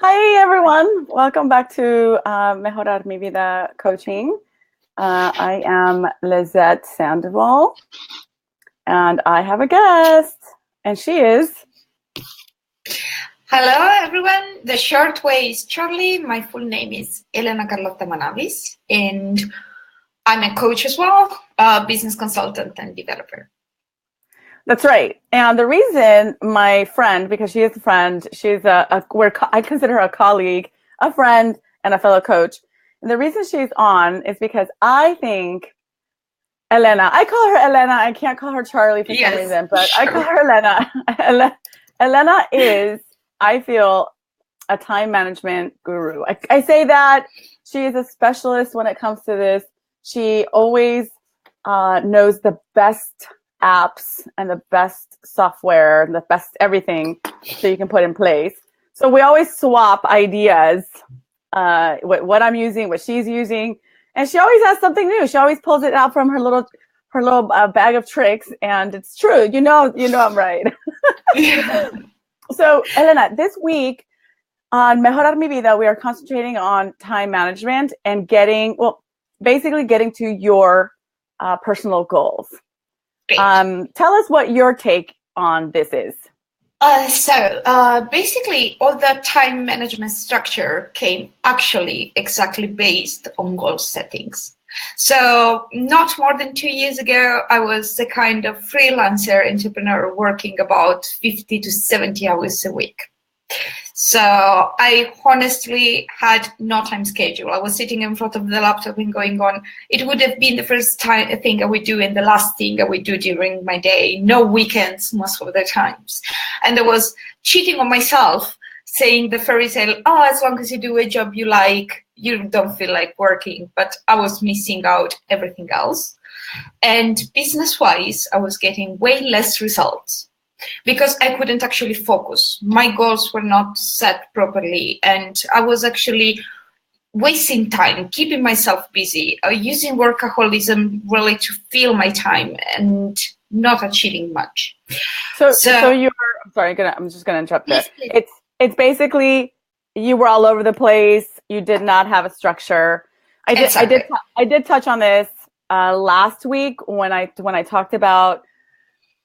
Hi, everyone. Welcome back to Mejorar Mi Vida Coaching. I am Lizette Sandoval, and I have a guest, and she is... Hello, everyone. The short way is Charlie. My full name is Elena Carlotta Manavis, and I'm a coach as well, a business consultant and developer. That's right. And the reason my friend, because she is a friend, she's I consider her a colleague, a friend, and a fellow coach. And the reason she's on is because I think Elena, I call her Elena. I can't call her Charlie for some reason, but sure. I call her Elena. Elena is, I feel, a time management guru. I say that she is a specialist when it comes to this. She always knows the best apps and the best software and the best everything that you can put in place. So we always swap ideas, what I'm using, what she's using, and she always has something new. She always pulls it out from her little bag of tricks, and it's true. You know I'm right. So Elena, this week on Mejorar Mi Vida, we are concentrating on time management and basically getting to your personal goals. Tell us what your take on this is. Basically, all the time management structure came actually exactly based on goal settings. So not more than 2 years ago, I was the kind of freelancer entrepreneur working about 50 to 70 hours a week. So I honestly had no time schedule. I was sitting in front of the laptop and going on. It would have been the first thing I would do and the last thing I would do during my day. No weekends most of the times. And I was cheating on myself, saying the fairy tale, as long as you do a job you like, you don't feel like working. But I was missing out everything else. And business-wise, I was getting way less results, because I couldn't actually focus. My goals were not set properly, and I was actually wasting time, keeping myself busy, using workaholism really to fill my time and not achieving much. So you're, I'm sorry, I'm just going to interrupt there. It's basically you were all over the place. You did not have a structure. I did touch on this last week when I talked about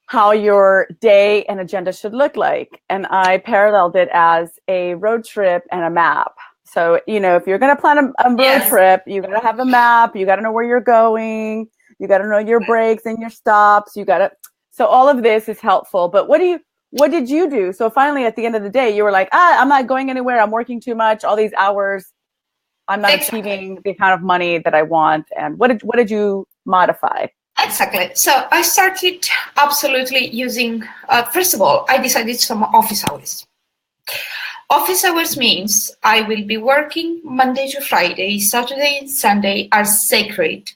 how your day and agenda should look like. And I paralleled it as a road trip and a map. So, if you're going to plan a road trip, you got to have a map. You got to know where you're going. You got to know your breaks and your stops. So all of this is helpful. But what did you do? So finally, at the end of the day, you were like, I'm not going anywhere. I'm working too much, all these hours. I'm not achieving the kind of money that I want. And what did you modify? Exactly. So I started absolutely using, first of all, I decided some office hours. Office hours means I will be working Monday to Friday, Saturday and Sunday are sacred.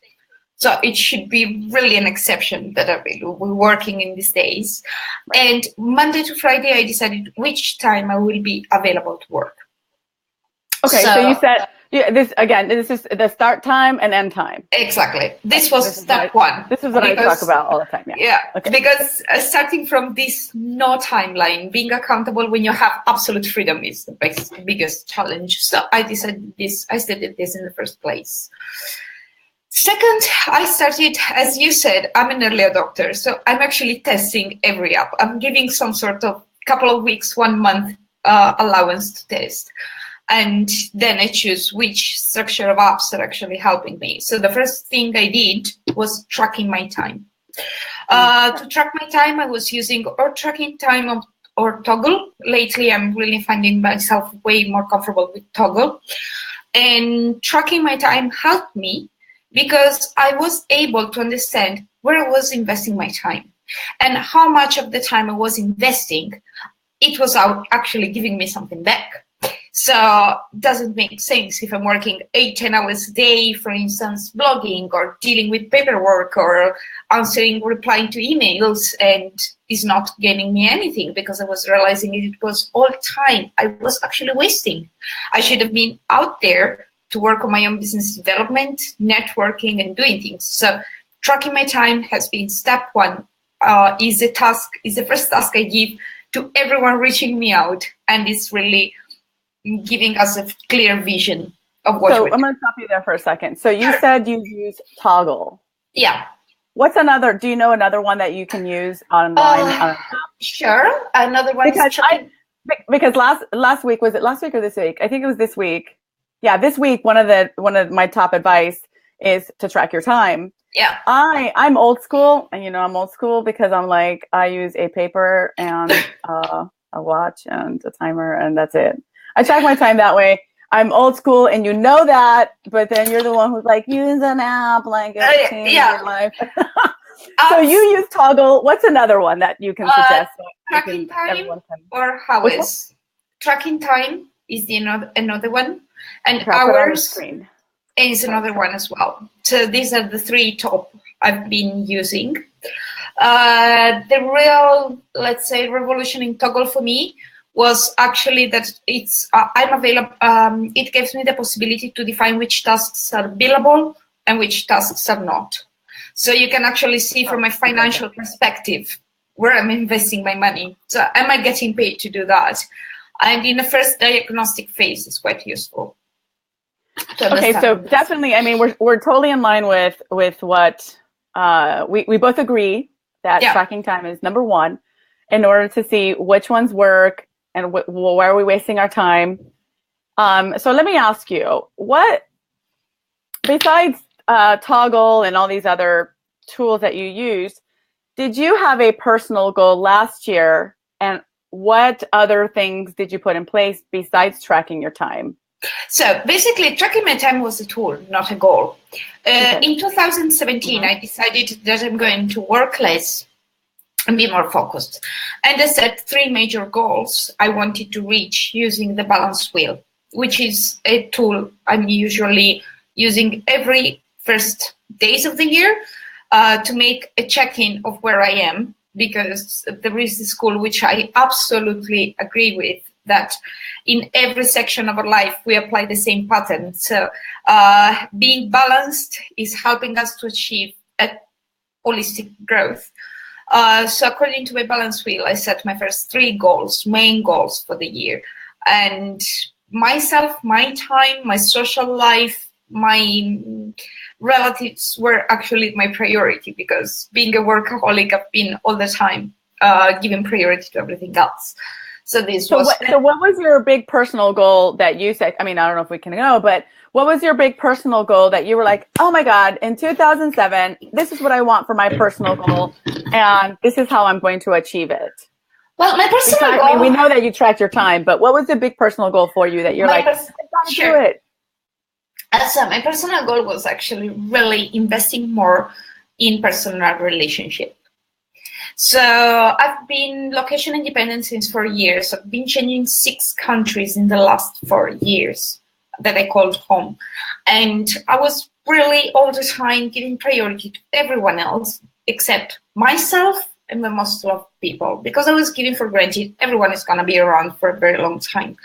So it should be really an exception that I will be working in these days. And Monday to Friday, I decided which time I will be available to work. Okay, so you said... this is the start time and end time. Exactly. This was step one. This is what I talk about all the time. Yeah. Okay. Because starting from this no timeline, being accountable when you have absolute freedom is the biggest challenge. So I decided this. I stated this in the first place. Second, I started, as you said, I'm an early adopter. So I'm actually testing every app. I'm giving some sort of couple of weeks, 1 month allowance to test. And then I choose which structure of apps are actually helping me. So the first thing I did was tracking my time. To track my time, I was using or tracking time or Toggle. Lately, I'm really finding myself way more comfortable with Toggle. And tracking my time helped me because I was able to understand where I was investing my time and how much of the time I was investing, it was actually giving me something back. So it doesn't make sense if I'm working 8-10 hours a day, for instance, blogging or dealing with paperwork or replying to emails, and is not getting me anything because I was realizing it was all time I was actually wasting. I should have been out there to work on my own business development, networking, and doing things. So tracking my time has been step one. Is the first task I give to everyone reaching me out, and it's really giving us a clear vision of what So we're I'm doing. going to stop you there for a second. So you said you use Toggle. Yeah. What's another? Do you know another one that you can use online? Sure. Another one Because is because last week, was it last week or this week? I think it was this week. Yeah, this week one of my top advice is to track your time. Yeah. I'm old school, and I'm old school because I'm like, I use a paper and a watch and a timer, and that's it. I track my time that way. I'm old school, and you know that, but then you're the one who's like, use an app, like it changed your life. So you use Toggle. What's another one that you can suggest? Tracking time or hours? Tracking time is another one, and hours is another one as well. So these are the three top I've been using. The real, let's say, revolution in Toggle for me was actually that I'm available. It gives me the possibility to define which tasks are billable and which tasks are not. So you can actually see from a financial perspective where I'm investing my money. So am I getting paid to do that? And in the first diagnostic phase, it's quite useful. Okay, so definitely, I mean, we're totally in line with what we both agree that tracking time is number one in order to see which ones work and where are we wasting our time. So let me ask you, what, besides Toggle and all these other tools that you use, did you have a personal goal last year, and what other things did you put in place besides tracking your time? So basically, tracking my time was a tool, not a goal. In 2017, I decided that I'm going to work less and be more focused. And I set three major goals I wanted to reach using the balance wheel, which is a tool I'm usually using every first days of the year to make a check-in of where I am, because there is this school which I absolutely agree with, that in every section of our life, we apply the same pattern. So being balanced is helping us to achieve a holistic growth. So according to my balance wheel, I set my first three goals, main goals for the year. And myself, my time, my social life, my relatives were actually my priority, because being a workaholic, I've been all the time giving priority to everything else. So what was your big personal goal that you set? I mean, I don't know if we can know, but what was your big personal goal that you were like, oh my God, in 2007, this is what I want for my personal goal, and this is how I'm going to achieve it? Well, my personal goal... I mean, we know that you tracked your time, but what was the big personal goal for you that you're like, I gotta do it? So my personal goal was actually really investing more in personal relationship. So I've been location independent since 4 years. I've been changing 6 countries in the last 4 years that I called home. And I was really all the time giving priority to everyone else except myself and the most loved people, because I was giving for granted everyone is going to be around for a very long time.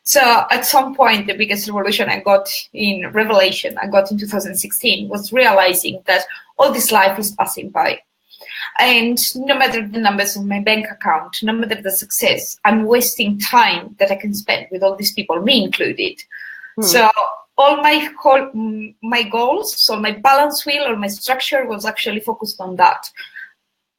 So at some point, the biggest revolution I got in 2016 was realizing that all this life is passing by. And no matter the numbers in my bank account, no matter the success, I'm wasting time that I can spend with all these people, me included. So all my goals, so my balance wheel or my structure was actually focused on that.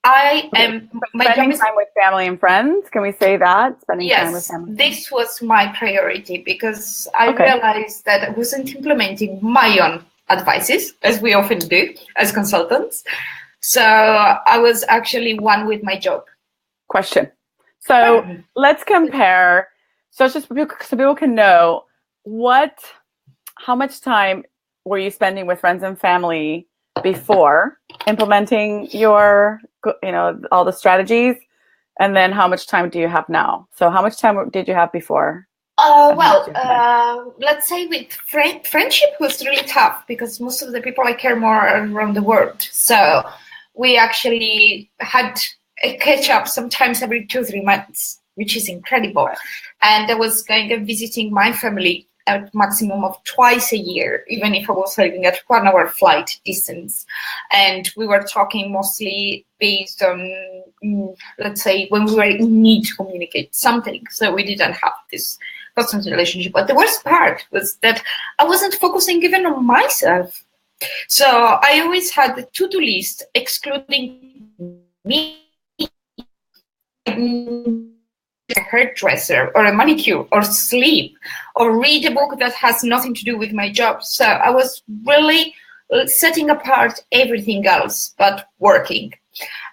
Spending time with family and friends. Can we say that? Spending time with family. This was my priority, because I realized that I wasn't implementing my own advices, as we often do as consultants. So I was actually one with my job. Question. So let's compare. So just so people can know, how much time were you spending with friends and family before implementing your, all the strategies, and then how much time do you have now? So how much time did you have before? Let's say with friendship was really tough, because most of the people I care more are around the world. So we actually had a catch up sometimes every 2-3 months, which is incredible. And I was going and visiting my family at maximum of twice a year, even if I was living at 1 hour flight distance. And we were talking mostly based on, let's say, when we were in need to communicate something. So we didn't have this constant relationship. But the worst part was that I wasn't focusing even on myself. So I always had the to-do list excluding me, a hairdresser or a manicure or sleep or read a book that has nothing to do with my job. So I was really setting apart everything else but working.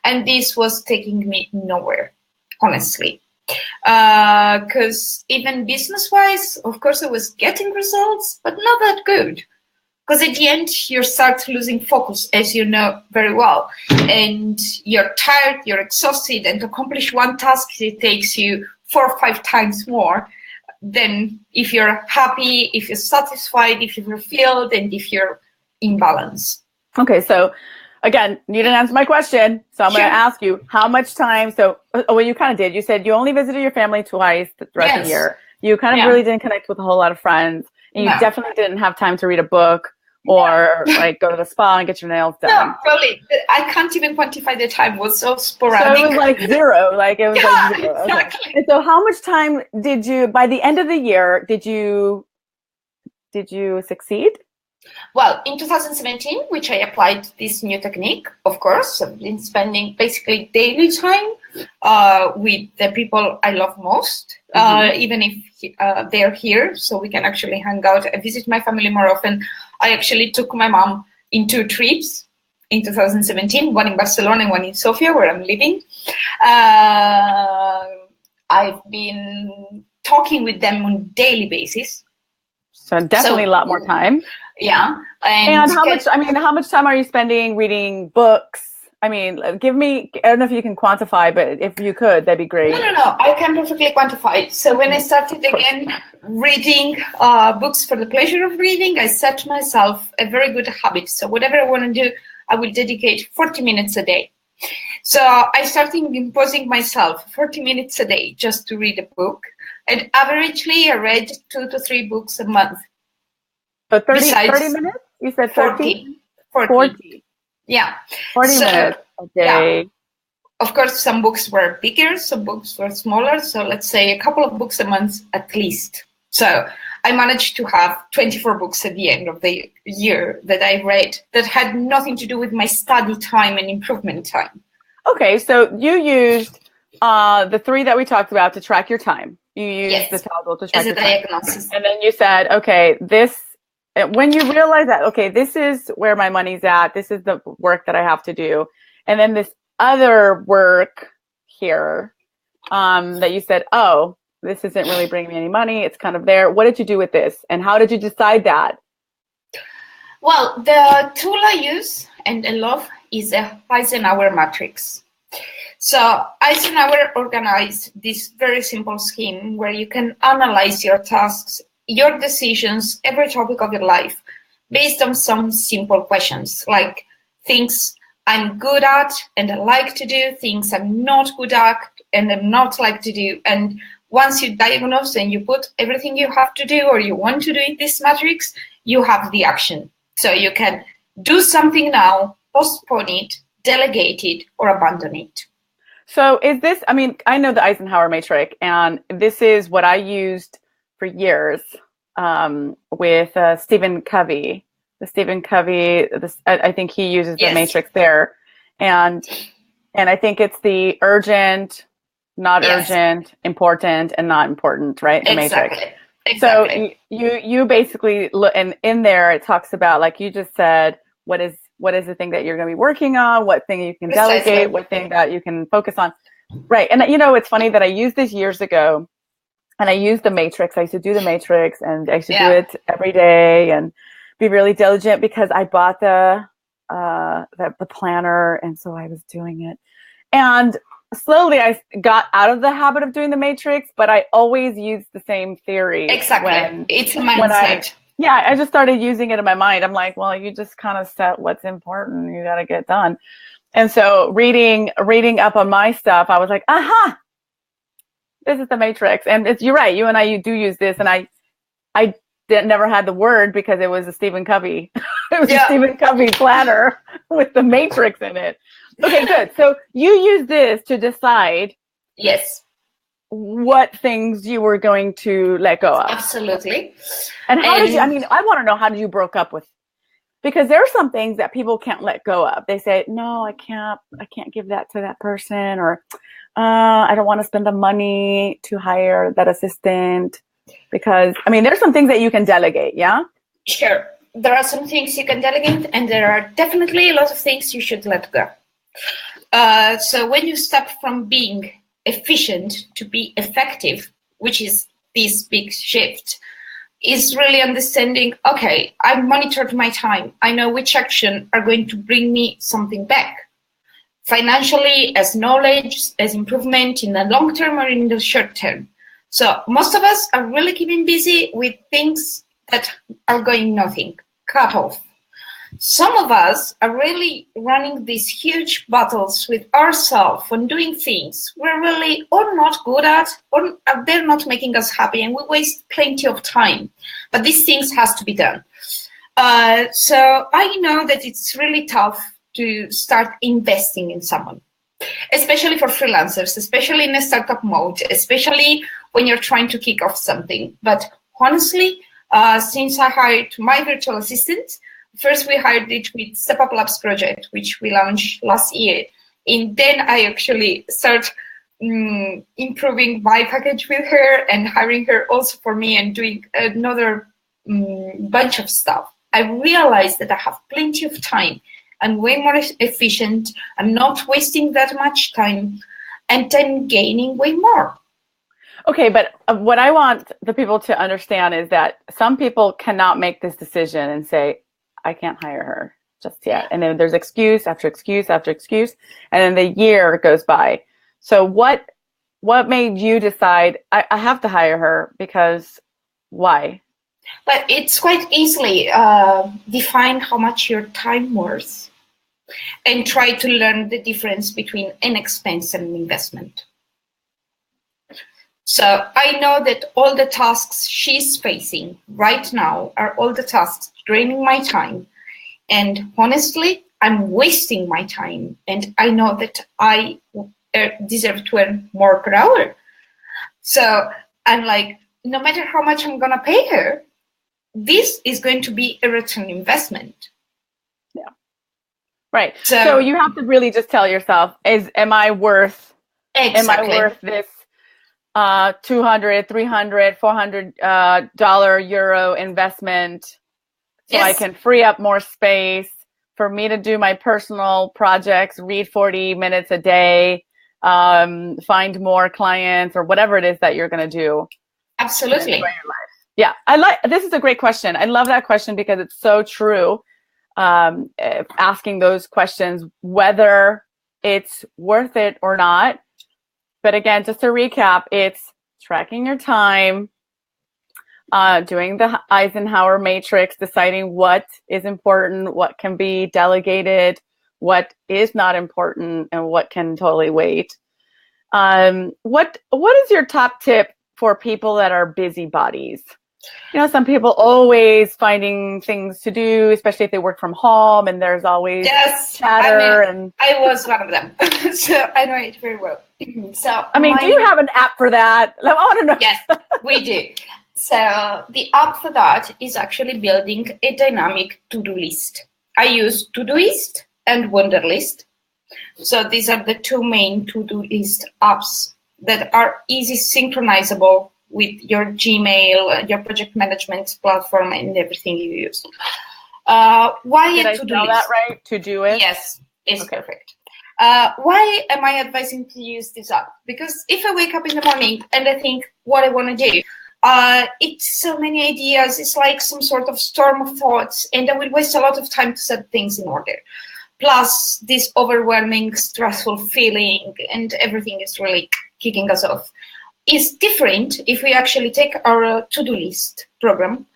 And this was taking me nowhere, honestly. Because even business-wise, of course, I was getting results, but not that good. Because at the end, you start losing focus, as you know very well. And you're tired, you're exhausted, and to accomplish one task, it takes you 4 or 5 times more than if you're happy, if you're satisfied, if you're fulfilled, and if you're in balance. Okay, so again, you didn't answer my question, so I'm going to ask you how much time. So, well, you kind of did. You said you only visited your family twice throughout the year. You kind of really didn't connect with a whole lot of friends, and you definitely didn't have time to read a book or like go to the spa and get your nails done. No, really, I can't even quantify the time. It was so sporadic. So it was like zero. Like it was like zero. Exactly. Okay. And so, how much time did you? By the end of the year, did you succeed? Well, in 2017, which I applied this new technique, of course, I've been spending basically daily time with the people I love most, even if they're here, so we can actually hang out and visit my family more often. I actually took my mom in 2 trips in 2017, one in Barcelona and one in Sofia, where I'm living. I've been talking with them on a daily basis. So definitely a lot more time. Yeah. And how much time are you spending reading books? I mean, give me, I don't know if you can quantify, but if you could, that'd be great. No, I can perfectly quantify. So when I started again reading books for the pleasure of reading, I set myself a very good habit. So whatever I want to do, I will dedicate 40 minutes a day. So I started imposing myself 40 minutes a day just to read a book. And averagely, I read 2 to 3 books a month. So 30 minutes? You said 30? 40. Yeah. 40 minutes a day. Yeah. Of course, some books were bigger, some books were smaller. So let's say a couple of books a month at least. So I managed to have 24 books at the end of the year that I read that had nothing to do with my study time and improvement time. Okay, so you used the 3 that we talked about to track your time. You used the toggle to track your time. Diagnosis. And then you said, okay, when you realize that, okay, this is where my money's at, this is the work that I have to do, and then this other work here that you said, oh, this isn't really bringing me any money, it's kind of there. What did you do with this, and how did you decide that? Well, the tool I use and I love is a Eisenhower matrix. So Eisenhower organized this very simple scheme where you can analyze your tasks, your decisions, every topic of your life based on some simple questions, like things I'm good at and I like to do, things I'm not good at and I'm not like to do. And once you diagnose and you put everything you have to do or you want to do in this matrix, you have the action. So you can do something now, postpone it, delegate it, or abandon it. So is this, I mean, I know the Eisenhower matrix, and this is what I used for years with Stephen Covey. I think he uses the matrix there. And I think it's the urgent, not urgent, important, and not important, right? The matrix. Exactly. So you basically look, and in there it talks about, like you just said, what is the thing that you're going to be working on, what thing you can delegate, what thing that you can focus on. Right. And it's funny that I used this years ago, and I used the matrix. I used to do the matrix, and I used to do it every day and be really diligent because I bought the planner, and so I was doing it. And slowly I got out of the habit of doing the matrix, but I always used the same theory. Exactly. It's a mindset. I just started using it in my mind. I'm like, well, you just kind of set what's important. You got to get done. And so reading up on my stuff, I was like, aha, this is the matrix. And you're right. You and I do use this. And I never had the word because it was a Stephen Covey. It was a Stephen Covey planner with the matrix in it. Okay, good. So you use this to decide. Yes. what things you were going to let go of. Absolutely. And how did you, I mean, I want to know, how did you broke up with, because there are some things that people can't let go of. They say, no, I can't give that to that person, or I don't want to spend the money to hire that assistant, because, I mean, there's some things that you can delegate, yeah? Sure. There are some things you can delegate, and there are definitely a lot of things you should let go. So when you step from being efficient to be effective, which is this big shift, is really understanding, okay, I've monitored my time. I know which action are going to bring me something back. Financially, as knowledge, as improvement in the long term or in the short term. So most of us are really keeping busy with things that are going nothing, cut off. Some of us are really running these huge battles with ourselves on doing things we're really or not good at, or they're not making us happy, and we waste plenty of time. But these things has to be done. So I know that it's really tough to start investing in someone, especially for freelancers, especially in a startup mode, especially when you're trying to kick off something. But honestly, since I hired my virtual assistant, first we hired it with Step Up Labs project, which we launched last year. And then I actually start improving my package with her and hiring her also for me and doing another bunch of stuff. I realized that I have plenty of time. I'm way more efficient. I'm not wasting that much time, and then gaining way more. Okay, but what I want the people to understand is that some people cannot make this decision and say, I can't hire her just yet. And then there's excuse after excuse after excuse, and then the year goes by. So what made you decide, I have to hire her? Because why? But it's quite easily define how much your time worth and try to learn the difference between an expense and an investment. So I know that all the tasks she's facing right now are all the tasks draining my time. And honestly, I'm wasting my time. And I know that I deserve to earn more per hour. So I'm like, no matter how much I'm going to pay her, this is going to be a return investment. Yeah. Right. So you have to really just tell yourself, am I worth this $200, $300, $400 euro investment, so yes, I can free up more space for me to do my personal projects, read 40 minutes a day, find more clients, or whatever it is that you're going to do. Absolutely. Yeah, this is a great question. I love that question because it's so true. Asking those questions, whether it's worth it or not. But again, just to recap, it's tracking your time, doing the Eisenhower matrix, deciding what is important, what can be delegated, what is not important, and what can totally wait. What is your top tip for people that are busybodies? You know, some people always finding things to do, especially if they work from home, and there's always chatter. I was one of them, so I know it very well. So, do you have an app for that? I want to know. Yes, we do. So the app for that is actually building a dynamic to-do list. I use Todoist and Wunderlist. So these are the two main to-do list apps that are easy synchronizable with your Gmail, your project management platform, and everything you use. Why Did I spell that right? To do it? Yes, it's perfect. Why am I advising to use this app? Because if I wake up in the morning and I think what I want to do, it's so many ideas. It's like some sort of storm of thoughts, and I will waste a lot of time to set things in order. Plus, this overwhelming, stressful feeling, and everything is really kicking us off. It's different if we actually take our to-do list program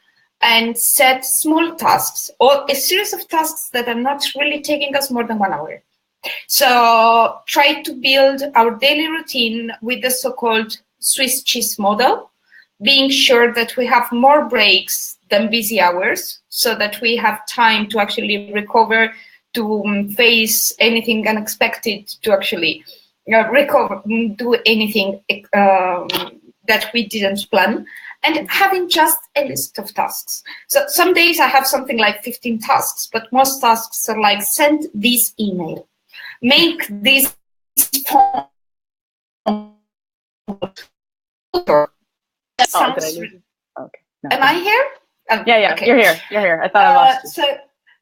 and set small tasks or a series of tasks that are not really taking us more than 1 hour. So try to build our daily routine with the so-called Swiss cheese model, being sure that we have more breaks than busy hours so that we have time to actually recover, to face anything unexpected, to actually recover, do anything that we didn't plan, and having just a list of tasks. So some days I have something like 15 tasks, but most tasks are like send this email, make this phone. That sounds. Okay. No. Am I here? Yeah. Okay. You're here. I thought I lost you.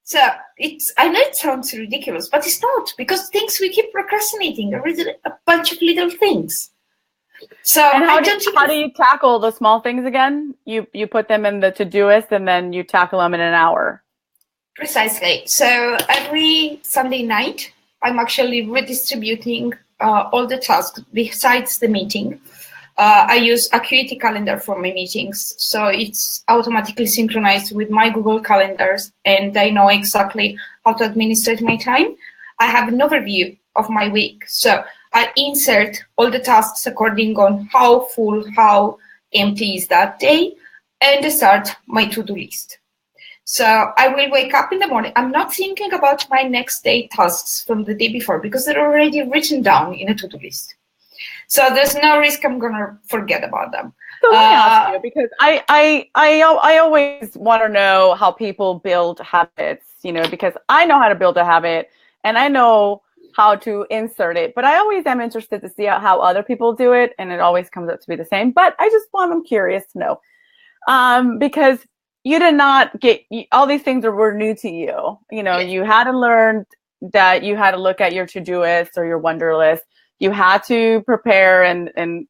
So it's. I know it sounds ridiculous, but it's not, because things we keep procrastinating are a bunch of little things. So and how do you tackle the small things again? You put them in the to-doist and then you tackle them in an hour. Precisely. So every Sunday night, I'm actually redistributing all the tasks besides the meeting. I use Acuity Calendar for my meetings, so it's automatically synchronized with my Google Calendars, and I know exactly how to administrate my time. I have an overview of my week, so I insert all the tasks according on how full, how empty is that day, and I start my to-do list. So I will wake up in the morning. I'm not thinking about my next day tasks from the day before, because they're already written down in a to-do list. So there's no risk I'm gonna forget about them. So let me ask you, because I always want to know how people build habits, because I know how to build a habit and I know how to insert it, but I always am interested to see how other people do it, and it always comes up to be the same. But I'm curious to know, because you did not get all these things were new to you. You had to learn that you had to look at your to-do-list or your wonder list. You had to prepare and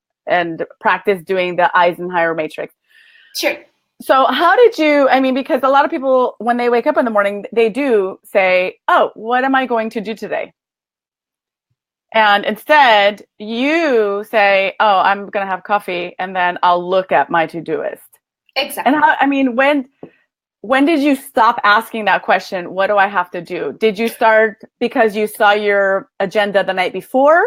practice doing the Eisenhower matrix. Sure. So how did you, because a lot of people, when they wake up in the morning, they do say, oh, what am I going to do today? And instead you say, oh, I'm going to have coffee and then I'll look at my to-do list. Exactly. And when did you stop asking that question? What do I have to do? Did you start because you saw your agenda the night before?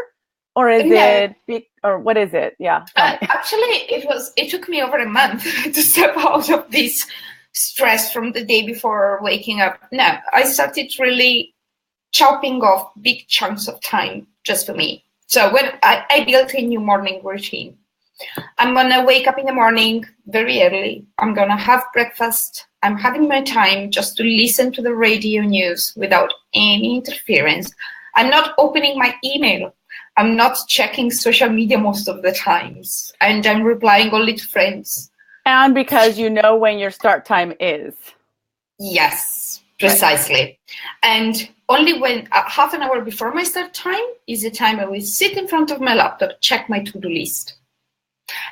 Or what is it? Yeah. Actually, it took me over a month to step out of this stress from the day before waking up. No, I started really chopping off big chunks of time just for me. So when I built a new morning routine, I'm going to wake up in the morning very early. I'm going to have breakfast. I'm having my time just to listen to the radio news without any interference. I'm not opening my email. I'm not checking social media most of the times, and I'm replying only to friends. And because you know when your start time is. Yes, precisely. Right. And only when half an hour before my start time is the time I will sit in front of my laptop, check my to-do list.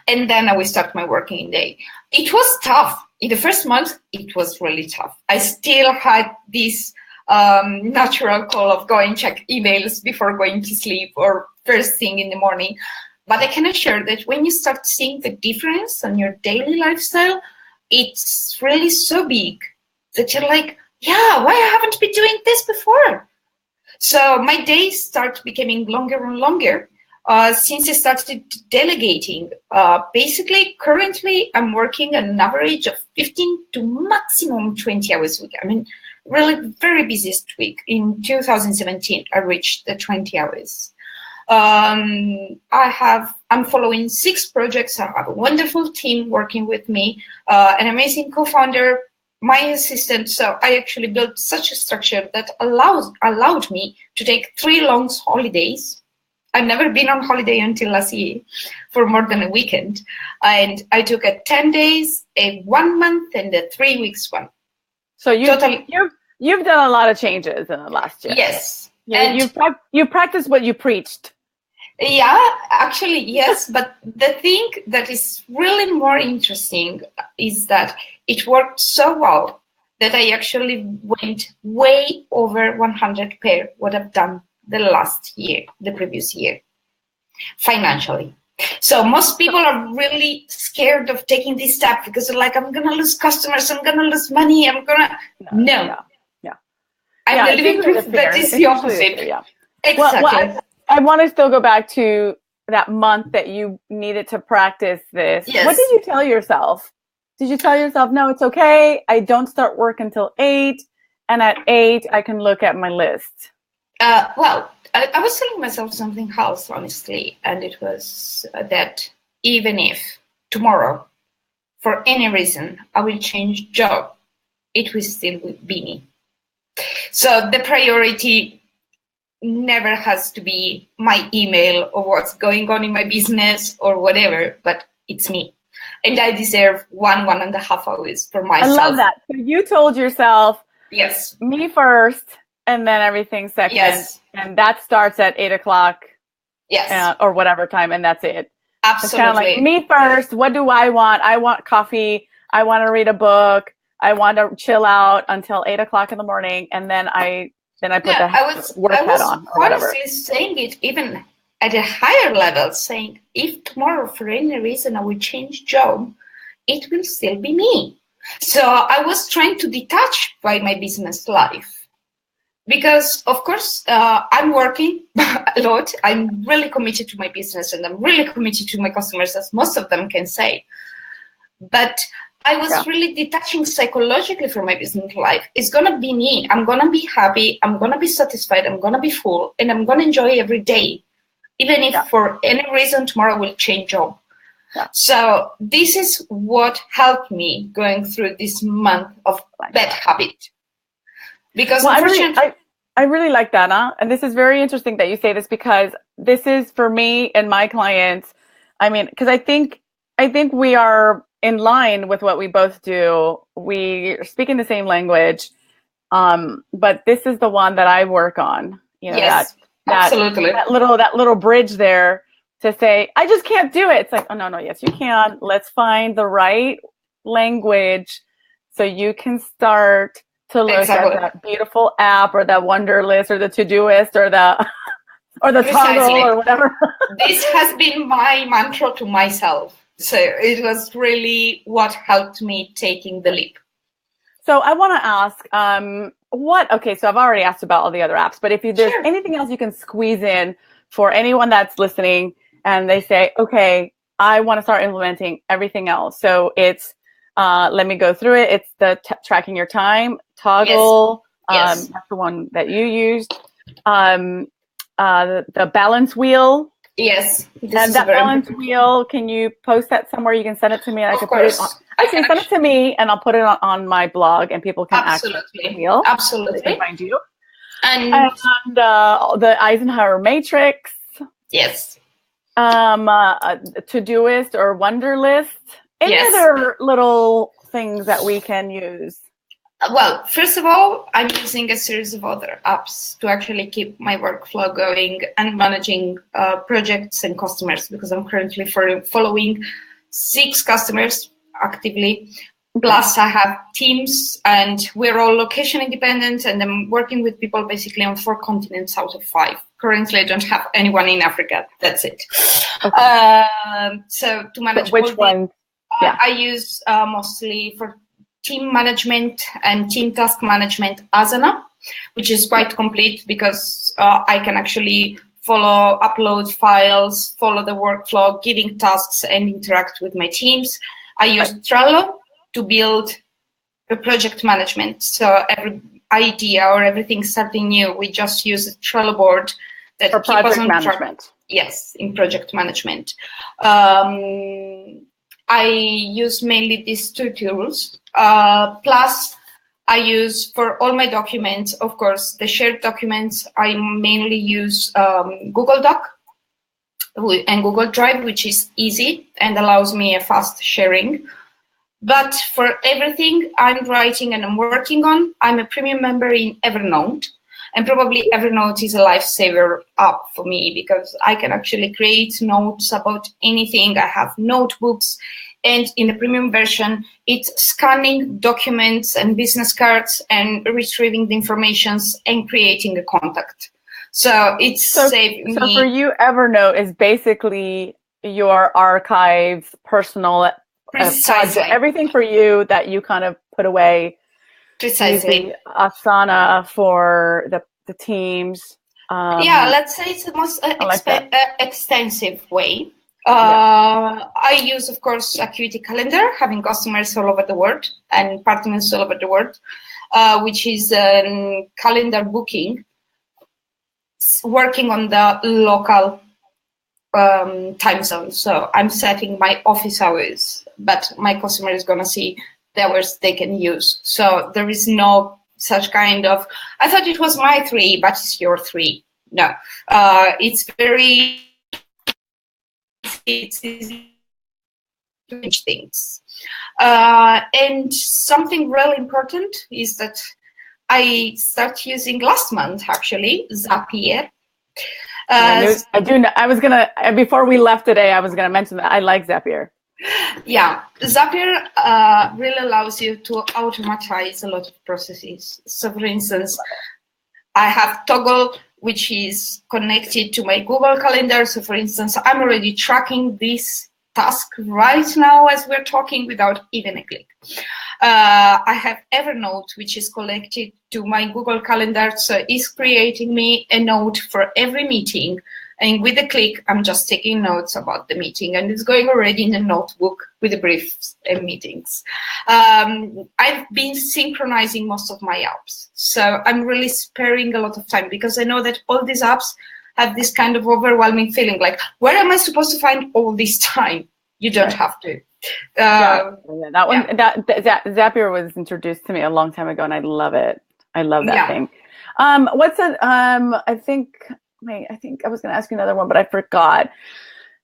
And then I will start my working day. It was tough. In the first month, it was really tough. I still had this natural call of go and check emails before going to sleep or first thing in the morning. But I can assure that when you start seeing the difference on your daily lifestyle, it's really so big that you're like, yeah, why I haven't been doing this before? So my days start becoming longer and longer since I started delegating. Basically, currently, I'm working an average of 15 to maximum 20 hours a week. Really very busiest week. In 2017, I reached the 20 hours. I'm following 6 projects. I have a wonderful team working with me, an amazing co-founder, my assistant. So I actually built such a structure that allowed me to take 3 long holidays. I've never been on holiday until last year for more than a weekend. And I took a 10 days, a 1 month, and a 3 weeks one. So you've done a lot of changes in the last year. Yes. And you practiced what you preached. Yeah, actually, yes. But the thing that is really more interesting is that it worked so well that I actually went way over 100 per what I've done the previous year, financially. So most people are really scared of taking this step because they're like, I'm going to lose customers, I'm going to lose money, No. I'm living proof that is the opposite. Yeah. Exactly. Well, I want to still go back to that month that you needed to practice this. Yes. What did you tell yourself? Did you tell yourself, no, it's okay, I don't start work until 8, and at 8, I can look at my list? Well, I was telling myself something else, honestly, and it was that even if tomorrow, for any reason, I will change job, it will still be me. So the priority never has to be my email or what's going on in my business or whatever, but it's me. And I deserve 1.5 hours for myself. I love that. So you told yourself, yes, me first, and then everything second. Yes. And that starts at 8 o'clock. Yes. Or whatever time, and that's it. Absolutely. It's kind of like, me first. What do I want? I want coffee. I want to read a book. I want to chill out until 8 o'clock in the morning, and then I put the work hat on or whatever. I was honestly saying it even at a higher level, saying if tomorrow for any reason I will change job, it will still be me. So I was trying to detach by my business life. Because, of course, I'm working a lot. I'm really committed to my business and I'm really committed to my customers, as most of them can say. But I was really detaching psychologically from my business life. It's going to be me. I'm going to be happy. I'm going to be satisfied. I'm going to be full. And I'm going to enjoy every day, even if for any reason tomorrow I will change job. Yeah. So this is what helped me going through this month of bad habit. Because I really like that, huh? And this is very interesting that you say this, because this is for me and my clients. I mean, because I think we are in line with what we both do. We are speaking the same language, but this is the one that I work on. You know, yes, absolutely. That little bridge there to say, I just can't do it. It's like, oh no, yes, you can. Let's find the right language so you can start to look at that beautiful app or that Wunderlist or the Todoist or the Toggle or whatever. This has been my mantra to myself. So it was really what helped me taking the leap. So I want to ask, so I've already asked about all the other apps, but if there's anything else you can squeeze in for anyone that's listening and they say, okay, I want to start implementing everything else. So it's, let me go through it. It's the tracking your time, Toggle. Yes. That's the one that you used. The balance wheel. Yes. And that balance wheel, can you post that somewhere? You can send it to me. And I can put it on. Actually, send it to me, and I'll put it on my blog, and people can access the wheel. Absolutely. They can find you. And the Eisenhower matrix. Yes. Todoist or Wunderlist. Any other little things that we can use? Well, first of all, I'm using a series of other apps to actually keep my workflow going and managing projects and customers, because I'm currently following 6 customers actively. Plus, I have teams, and we're all location independent, and I'm working with people basically on 4 continents out of 5. Currently, I don't have anyone in Africa. That's it. Okay. So to manage which one? I use mostly for team management and team task management Asana, which is quite complete because I can actually upload files, follow the workflow, giving tasks, and interact with my teams. I use Trello to build the project management. So every idea or everything starting new, we just use a Trello board that for project management. Yes, in project management. I use mainly these 2 tools. Plus, I use for all my documents, of course, the shared documents, I mainly use Google Doc and Google Drive, which is easy and allows me a fast sharing. But for everything I'm writing and I'm working on, I'm a premium member in Evernote. And probably Evernote is a lifesaver app for me because I can actually create notes about anything. I have notebooks, and in the premium version, it's scanning documents and business cards and retrieving the information and creating a contact. So it's saved me. So for you, Evernote is basically your archives, personal project, everything for you that you kind of put away. Precisely. Asana for the teams. Let's say it's the most extensive way. I use, of course, Acuity Calendar, having customers all over the world and partners all over the world, which is calendar booking. working on the local time zone. So I'm setting my office hours, but my customer is going to see the hours they can use. So there is no such kind of, I thought it was my 3, but it's your 3. No, it's very, it's things. And something really important is that I start using last month, actually, Zapier. I do know, I was gonna, before we left today, I was gonna mention that I like Zapier. Yeah, Zapier really allows you to automatize a lot of processes. So for instance, I have Toggle, which is connected to my Google Calendar. So for instance, I'm already tracking this task right now as we're talking without even a click. I have Evernote, which is connected to my Google Calendar. So it's creating me a note for every meeting. And with a click, I'm just taking notes about the meeting, and it's going already in a notebook with the briefs and meetings. I've been synchronizing most of my apps. So I'm really sparing a lot of time, because I know that all these apps have this kind of overwhelming feeling, like, where am I supposed to find all this time? You don't have to. That one, that Zapier was introduced to me a long time ago, and I love it. I love that thing. What's it? I think I was going to ask you another one, but I forgot.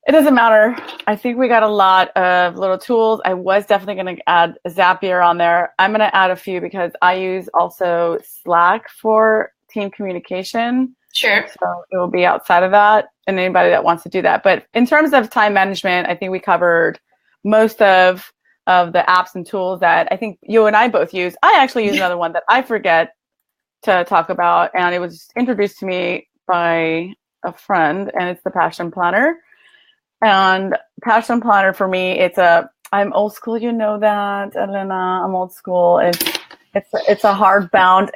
It doesn't matter. I think we got a lot of little tools. I was definitely going to add Zapier on there. I'm going to add a few because I use also Slack for team communication. Sure. So it will be outside of that, and anybody that wants to do that. But in terms of time management, I think we covered most of the apps and tools that I think you and I both use. I actually use another one that I forget to talk about, and it was introduced to me by a friend, and it's the Passion Planner. And Passion Planner for me, I'm old school, you know that, Elena. I'm old school. It's a hardbound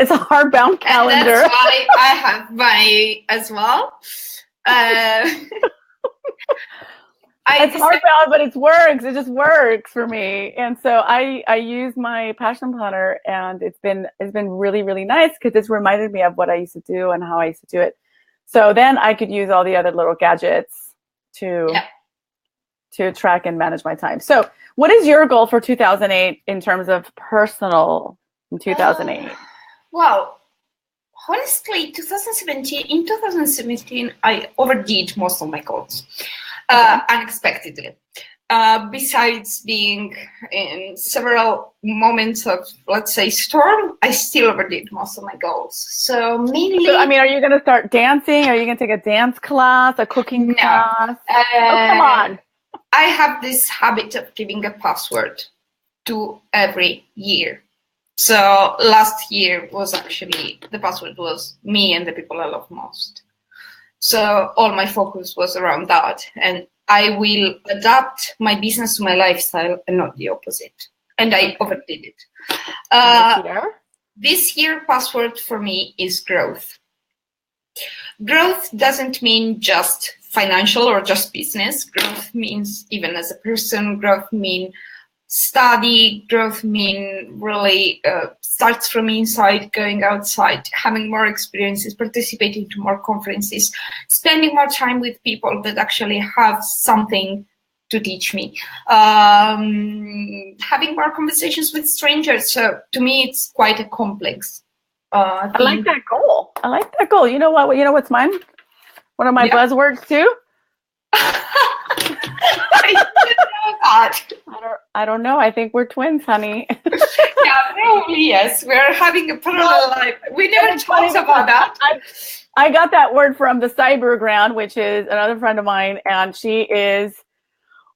calendar. And that's why I have my as well. It's hardbound, but it works. It just works for me. And so I use my Passion Planner, and it's been really, really nice because it's reminded me of what I used to do and how I used to do it. So then I could use all the other little gadgets to track and manage my time. So what is your goal for 2008 in terms of personal in 2008? Well, honestly, in 2017, I overdid most of my goals unexpectedly. Besides being in several moments of, let's say, storm, I still overdid most of my goals. So mainly... So, are you going to start dancing? Are you going to take a dance class, a cooking class? Come on. I have this habit of giving a password to every year. So last year was actually, the password was me and the people I love most. So all my focus was around that. And I will adapt my business to my lifestyle and not the opposite. And I overdid it. This year password for me is growth. Growth doesn't mean just financial or just business. Growth means even as a person. Growth means study. Growth means really starts from inside, going outside, having more experiences, participating to more conferences, spending more time with people that actually have something to teach me, having more conversations with strangers. So to me, it's quite a complex I like that goal. You know what? You know what's mine? One of my buzzwords too? I didn't know that. I don't know. I think we're twins, honey. Yeah, probably, yes. We're having a parallel life. We never talked about that. I got that word from the Cyber Ground, which is another friend of mine, and she is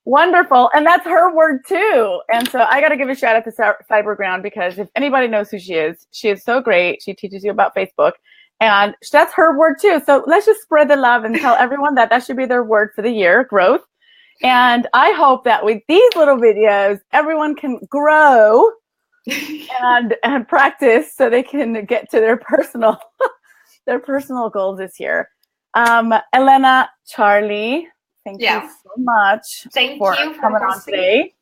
wonderful. And that's her word too. And so I got to give a shout out to Cyber Ground, because if anybody knows who she is so great. She teaches you about Facebook. And that's her word too. So let's just spread the love and tell everyone that should be their word for the year, growth. And I hope that with these little videos, everyone can grow and practice so they can get to their personal goals this year. Elena, Charlie, thank you so much for coming on today.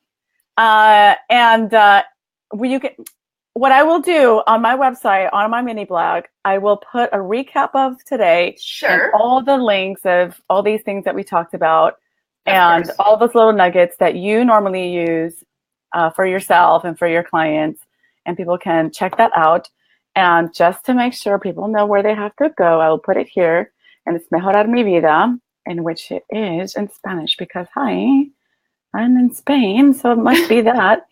what I will do on my website, on my mini blog, I will put a recap of today and all the links of all these things that we talked about and all those little nuggets that you normally use for yourself and for your clients. And people can check that out. And just to make sure people know where they have to go, I will put it here. And it's Mejorar Mi Vida, in which it is in Spanish because, hi, I'm in Spain, so it must be that.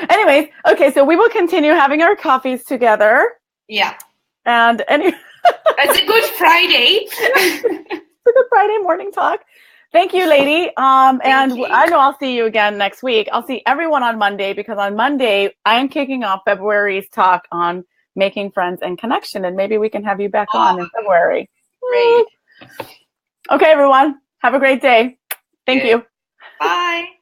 Anyways, okay, so we will continue having our coffees together. Yeah. And it's a good Friday. It's a good Friday morning talk. Thank you, lady. And you. I know I'll see you again next week. I'll see everyone on Monday because on Monday I am kicking off February's talk on making friends and connection, and maybe we can have you back on in February. Great. Okay, everyone. Have a great day. Thank you. Bye.